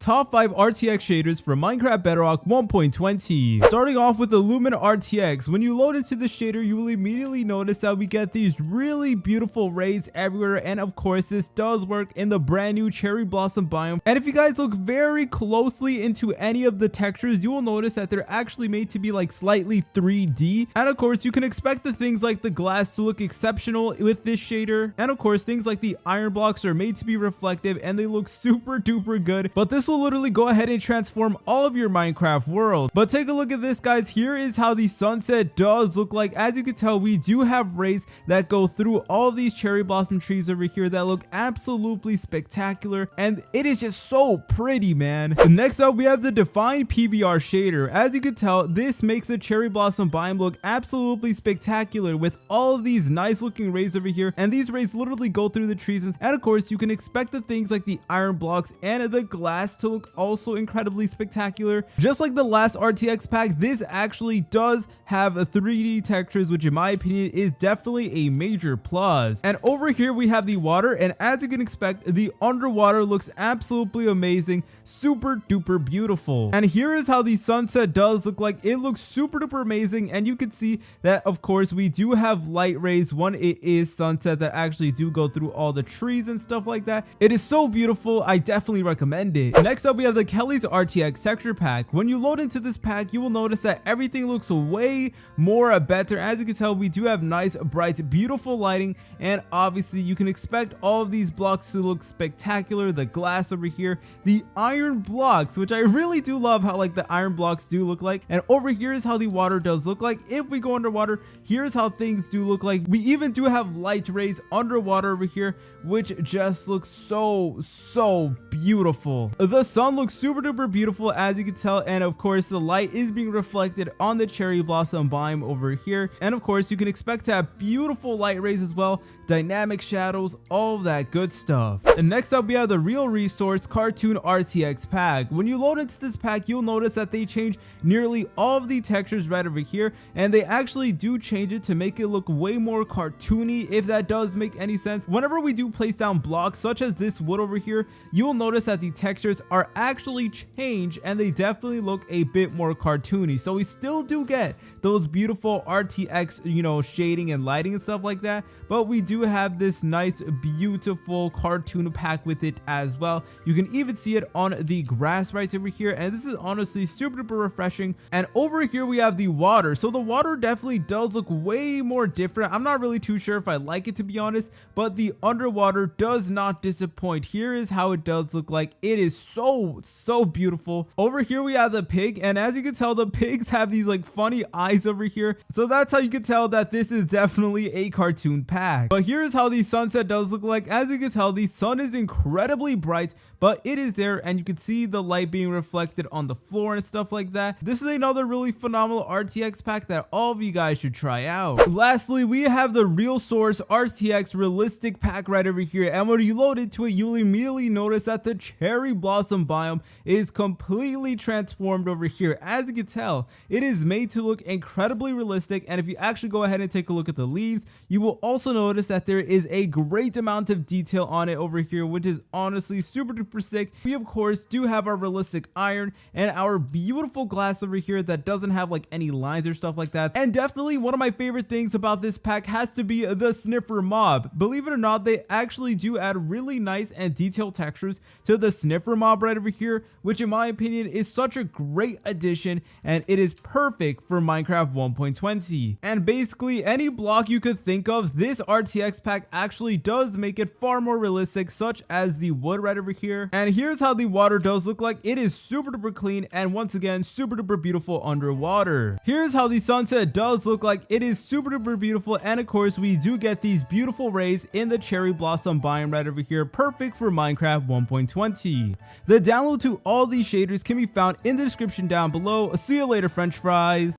Top 5 RTX shaders for Minecraft Bedrock 1.20. Starting off with the Lumen RTX. When you load into the shader, you will immediately notice that we get these really beautiful rays everywhere, and of course this does work in the brand new cherry blossom biome. And if you guys look very closely into any of the textures, you will notice that they're actually made to be like slightly 3D. And of course you can expect the things like the glass to look exceptional with this shader, and of course things like the iron blocks are made to be reflective and they look super duper good. But this will literally go ahead and transform all of your Minecraft world. But take a look at this, guys. Here is how the sunset does look like. As you can tell, we do have rays that go through all of these cherry blossom trees over here that look absolutely spectacular, and it is just so pretty, man. Next up, we have the defined PBR shader. As you can tell, this makes the cherry blossom biome look absolutely spectacular with all of these nice looking rays over here, and these rays literally go through the trees. And of course you can expect the things like the iron blocks and the glass to look also incredibly spectacular. Just like the last RTX pack, this actually does have a 3D textures, which in my opinion is definitely a major plus. And over here we have the water, and as you can expect, the underwater looks absolutely amazing, super duper beautiful. And here is how the sunset does look like. It looks super duper amazing, and you can see that of course we do have light rays when it is sunset that actually do go through all the trees and stuff like that. It is so beautiful. I definitely recommend it. Next up, we have the Kelly's RTX texture pack. When you load into this pack, you will notice that everything looks way more better. As you can tell, we do have nice, bright, beautiful lighting, and obviously you can expect all of these blocks to look spectacular. The glass over here, the iron blocks, which I really do love how like the iron blocks do look like. And over here is how the water does look like. If we go underwater, here's how things do look like. We even do have light rays underwater over here, which just looks so beautiful. The sun looks super duper beautiful, as you can tell, and of course the light is being reflected on the cherry blossom biome over here. And of course you can expect to have beautiful light rays as well, dynamic shadows, all of that good stuff. And next up, we have the Real Resource Cartoon RTX pack. When you load into this pack, you'll notice that they change nearly all of the textures right over here, and they actually do change it to make it look way more cartoony, if that does make any sense. Whenever we do place down blocks such as this wood over here, you will notice that the textures are actually changed and they definitely look a bit more cartoony. So we still do get those beautiful RTX, you know, shading and lighting and stuff like that, but we do have this nice beautiful cartoon pack with it as well. You can even see it on the grass right over here, and this is honestly super duper refreshing. And over here we have the water. So the water definitely does look way more different. I'm not really too sure if I like it, to be honest, but the underwater does not disappoint. Here is how it does look like. It is so beautiful. Over here we have the pig, and as you can tell, the pigs have these like funny eyes over here, so that's how you can tell that this is definitely a cartoon pack. But here's how the sunset does look like. As you can tell, the sun is incredibly bright, but it is there, and you can see the light being reflected on the floor and stuff like that. This is another really phenomenal RTX pack that all of you guys should try out. Lastly, we have the Real Source RTX realistic pack right over here, and when you load into it, you'll immediately notice that the cherry blossom biome is completely transformed over here. As you can tell, it is made to look incredibly realistic, and if you actually go ahead and take a look at the leaves, you will also notice that there is a great amount of detail on it over here, which is honestly super duper sick. We of course do have our realistic iron and our beautiful glass over here that doesn't have like any lines or stuff like that. And definitely one of my favorite things about this pack has to be the sniffer mob. Believe it or not, they actually do add really nice and detailed textures to the sniffer mob right over here, which in my opinion is such a great addition, and it is perfect for Minecraft 1.20. And basically any block you could think of, this RTX pack actually does make it far more realistic, such as the wood right over here. And here's how the water does look like. It is super duper clean, and once again super duper beautiful underwater. Here's how the sunset does look like. It is super duper beautiful, and of course we do get these beautiful rays in the cherry blossom biome right over here, perfect for Minecraft 1.20. The download to all these shaders can be found in the description down below. See you later, French fries.